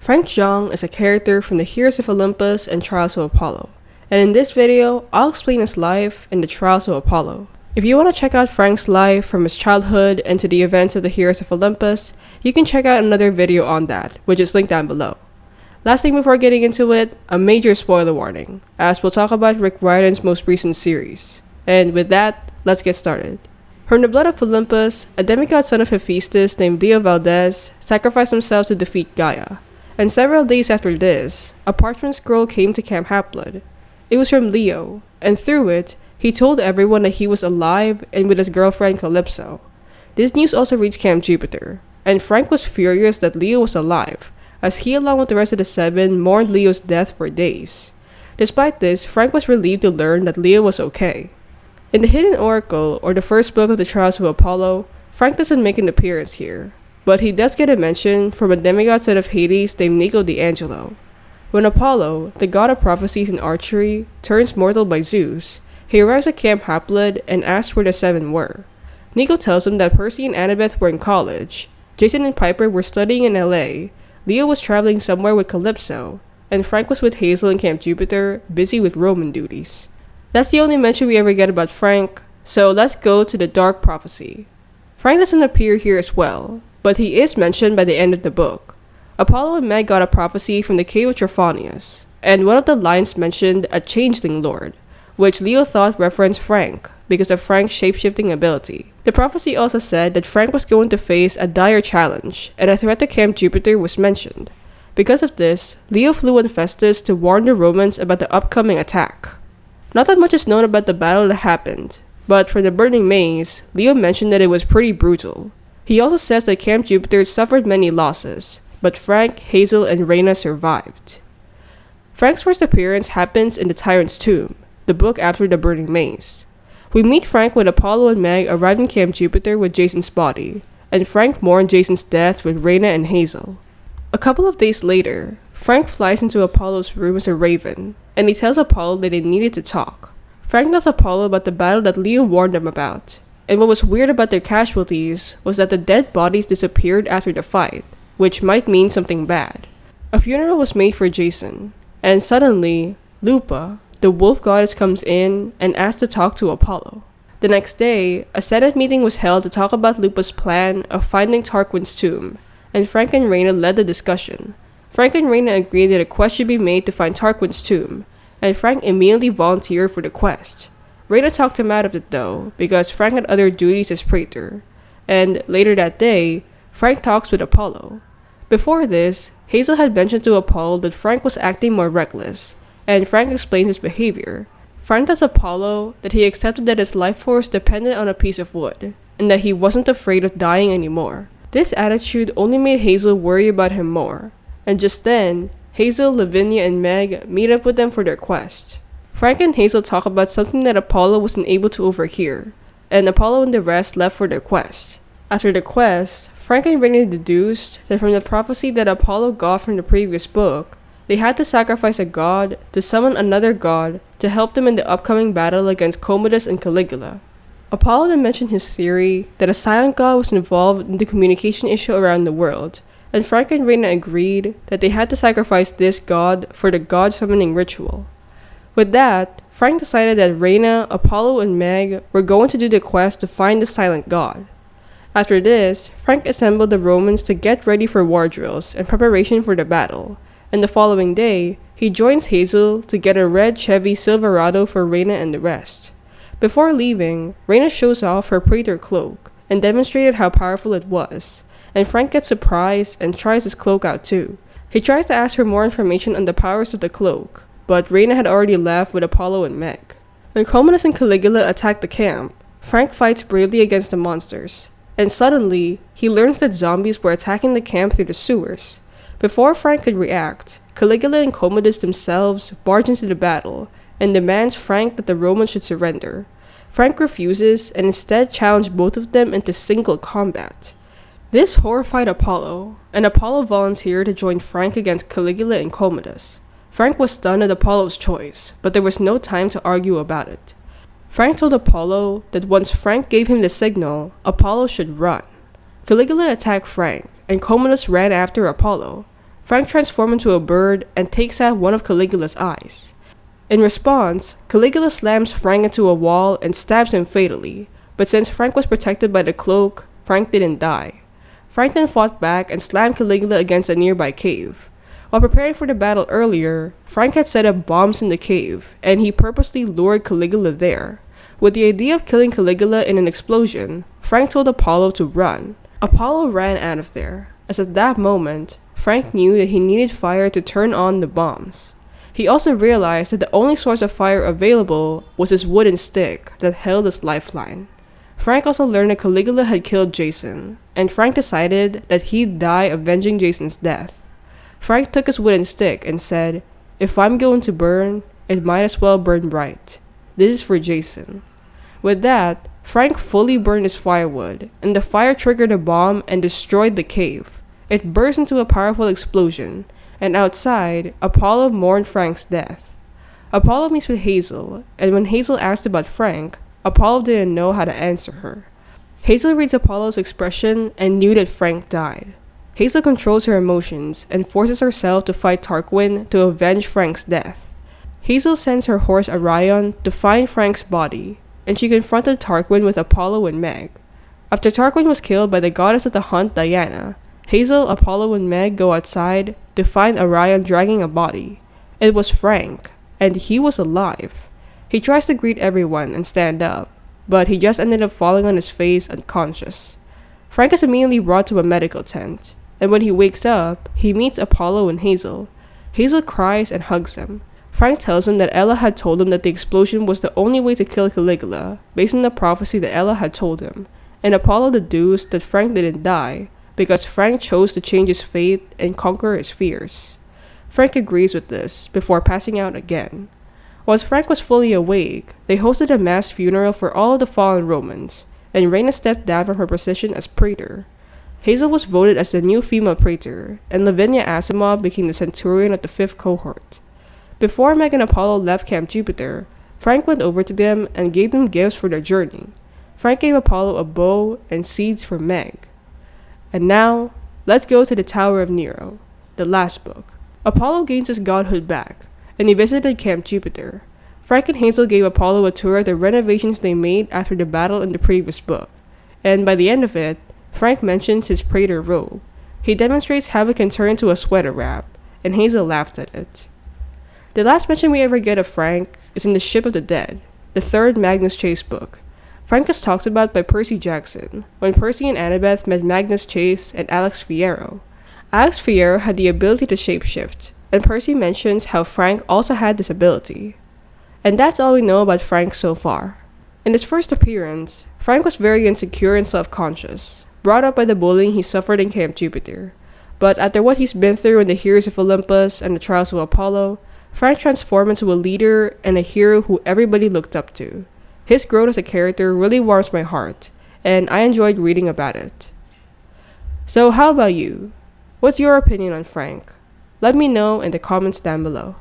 Frank Zhang is a character from the Heroes of Olympus and Trials of Apollo, and in this video, I'll explain his life in the Trials of Apollo. If you want to check out Frank's life from his childhood and to the events of the Heroes of Olympus, you can check out another video on that, which is linked down below. Last thing before getting into it, a major spoiler warning, as we'll talk about Rick Riordan's most recent series. And with that, let's get started. From the blood of Olympus, a demigod son of Hephaestus named Leo Valdez sacrificed himself to defeat Gaia. And several days after this, a parchment scroll came to Camp Half-Blood. It was from Leo, and through it, he told everyone that he was alive and with his girlfriend Calypso. This news also reached Camp Jupiter, and Frank was furious that Leo was alive, as he along with the rest of the seven mourned Leo's death for days. Despite this, Frank was relieved to learn that Leo was okay. In the Hidden Oracle, or the first book of the Trials of Apollo, Frank doesn't make an appearance here, but he does get a mention from a demigod son of Hades named Nico the Angelo. When Apollo, the god of prophecies and archery, turns mortal by Zeus, he arrives at Camp Half-Blood and asks where the seven were. Nico tells him that Percy and Annabeth were in college, Jason and Piper were studying in LA, Leo was traveling somewhere with Calypso, and Frank was with Hazel in Camp Jupiter, busy with Roman duties. That's the only mention we ever get about Frank, so let's go to the Dark Prophecy. Frank doesn't appear here as well, but he is mentioned by the end of the book. Apollo and Meg got a prophecy from the cave of Trophonius, and one of the lines mentioned a changeling lord, which Leo thought referenced Frank, because of Frank's shape-shifting ability. The prophecy also said that Frank was going to face a dire challenge, and a threat to Camp Jupiter was mentioned. Because of this, Leo flew on Festus to warn the Romans about the upcoming attack. Not that much is known about the battle that happened, but from the Burning Maze, Leo mentioned that it was pretty brutal. He also says that Camp Jupiter suffered many losses, but Frank, Hazel, and Reyna survived. Frank's first appearance happens in the Tyrant's Tomb, the book after the Burning Maze. We meet Frank when Apollo and Meg arrive in Camp Jupiter with Jason's body, and Frank mourned Jason's death with Reyna and Hazel. A couple of days later, Frank flies into Apollo's room as a raven, and he tells Apollo that they needed to talk. Frank tells Apollo about the battle that Leo warned them about, and what was weird about their casualties was that the dead bodies disappeared after the fight, which might mean something bad. A funeral was made for Jason, and suddenly, Lupa, the wolf goddess, comes in and asks to talk to Apollo. The next day, a Senate meeting was held to talk about Lupa's plan of finding Tarquin's tomb, and Frank and Reyna led the discussion. Frank and Reyna agreed that a quest should be made to find Tarquin's tomb, and Frank immediately volunteered for the quest. Reyna talked him out of it though, because Frank had other duties as praetor, and later that day, Frank talks with Apollo. Before this, Hazel had mentioned to Apollo that Frank was acting more reckless, and Frank explains his behavior. Frank tells Apollo that he accepted that his life force depended on a piece of wood, and that he wasn't afraid of dying anymore. This attitude only made Hazel worry about him more, and just then, Hazel, Lavinia, and Meg meet up with them for their quest. Frank and Hazel talk about something that Apollo wasn't able to overhear, and Apollo and the rest left for their quest. After the quest, Frank and Reyna deduced that from the prophecy that Apollo got from the previous book, they had to sacrifice a god to summon another god to help them in the upcoming battle against Commodus and Caligula. Apollo then mentioned his theory that a silent god was involved in the communication issue around the world, and Frank and Reyna agreed that they had to sacrifice this god for the god summoning ritual. With that, Frank decided that Reyna, Apollo, and Meg were going to do the quest to find the silent god. After this, Frank assembled the Romans to get ready for war drills and preparation for the battle, and the following day, he joins Hazel to get a red Chevy Silverado for Reyna and the rest. Before leaving, Reyna shows off her praetor cloak and demonstrated how powerful it was, and Frank gets surprised and tries his cloak out too. He tries to ask her more information on the powers of the cloak, but Reyna had already left with Apollo and Meg. When Commodus and Caligula attack the camp, Frank fights bravely against the monsters, and suddenly, he learns that zombies were attacking the camp through the sewers. Before Frank could react, Caligula and Commodus themselves barge into the battle, and demands Frank that the Romans should surrender. Frank refuses and instead challenges both of them into single combat. This horrified Apollo, and Apollo volunteered to join Frank against Caligula and Commodus. Frank was stunned at Apollo's choice, but there was no time to argue about it. Frank told Apollo that once Frank gave him the signal, Apollo should run. Caligula attacked Frank, and Commodus ran after Apollo. Frank transforms into a bird and takes out one of Caligula's eyes. In response, Caligula slams Frank into a wall and stabs him fatally, but since Frank was protected by the cloak, Frank didn't die. Frank then fought back and slammed Caligula against a nearby cave. While preparing for the battle earlier, Frank had set up bombs in the cave, and he purposely lured Caligula there. With the idea of killing Caligula in an explosion, Frank told Apollo to run. Apollo ran out of there, as at that moment, Frank knew that he needed fire to turn on the bombs. He also realized that the only source of fire available was his wooden stick that held his lifeline. Frank also learned that Caligula had killed Jason, and Frank decided that he'd die avenging Jason's death. Frank took his wooden stick and said, "If I'm going to burn, it might as well burn bright. This is for Jason." With that, Frank fully burned his firewood, and the fire triggered a bomb and destroyed the cave. It burst into a powerful explosion, and outside, Apollo mourned Frank's death. Apollo meets with Hazel, and when Hazel asked about Frank, Apollo didn't know how to answer her. Hazel reads Apollo's expression and knew that Frank died. Hazel controls her emotions and forces herself to fight Tarquin to avenge Frank's death. Hazel sends her horse Orion to find Frank's body, and she confronted Tarquin with Apollo and Meg. After Tarquin was killed by the goddess of the hunt Diana, Hazel, Apollo, and Meg go outside to find Orion dragging a body. It was Frank, and he was alive. He tries to greet everyone and stand up, but he just ended up falling on his face unconscious. Frank is immediately brought to a medical tent, and when he wakes up, he meets Apollo and Hazel. Hazel cries and hugs him. Frank tells him that Ella had told him that the explosion was the only way to kill Caligula, based on the prophecy that Ella had told him, and Apollo deduced that Frank didn't die, because Frank chose to change his fate and conquer his fears. Frank agrees with this, before passing out again. Once Frank was fully awake, they hosted a mass funeral for all of the fallen Romans, and Reyna stepped down from her position as praetor. Hazel was voted as the new female praetor, and Lavinia Asimov became the centurion of the 5th cohort. Before Meg and Apollo left Camp Jupiter, Frank went over to them and gave them gifts for their journey. Frank gave Apollo a bow and seeds for Meg. And now, let's go to the Tower of Nero, the last book. Apollo gains his godhood back, and he visited Camp Jupiter. Frank and Hazel gave Apollo a tour of the renovations they made after the battle in the previous book, and by the end of it, Frank mentions his praetor robe. He demonstrates how it can turn into a sweater wrap, and Hazel laughed at it. The last mention we ever get of Frank is in The Ship of the Dead, the 3rd Magnus Chase book. Frank is talked about by Percy Jackson, when Percy and Annabeth met Magnus Chase and Alex Fierro. Alex Fierro had the ability to shapeshift, and Percy mentions how Frank also had this ability. And that's all we know about Frank so far. In his first appearance, Frank was very insecure and self-conscious, brought up by the bullying he suffered in Camp Jupiter. But after what he's been through in the Heroes of Olympus and the Trials of Apollo, Frank transformed into a leader and a hero who everybody looked up to. His growth as a character really warms my heart, and I enjoyed reading about it. So how about you? What's your opinion on Frank? Let me know in the comments down below.